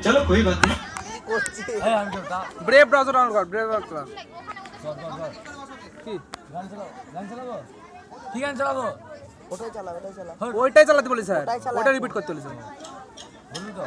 चलो कोई बात नहीं। ব্রেভ ব্রাউজার ডাউনলোড কর ব্রেভ ব্রাউজার কি গান চালাবো ওটাই চালা ওইটাই চালাতে বলি স্যার ওটাই চালা। ওটা রিপিট করতে বলি স্যার বলুন তো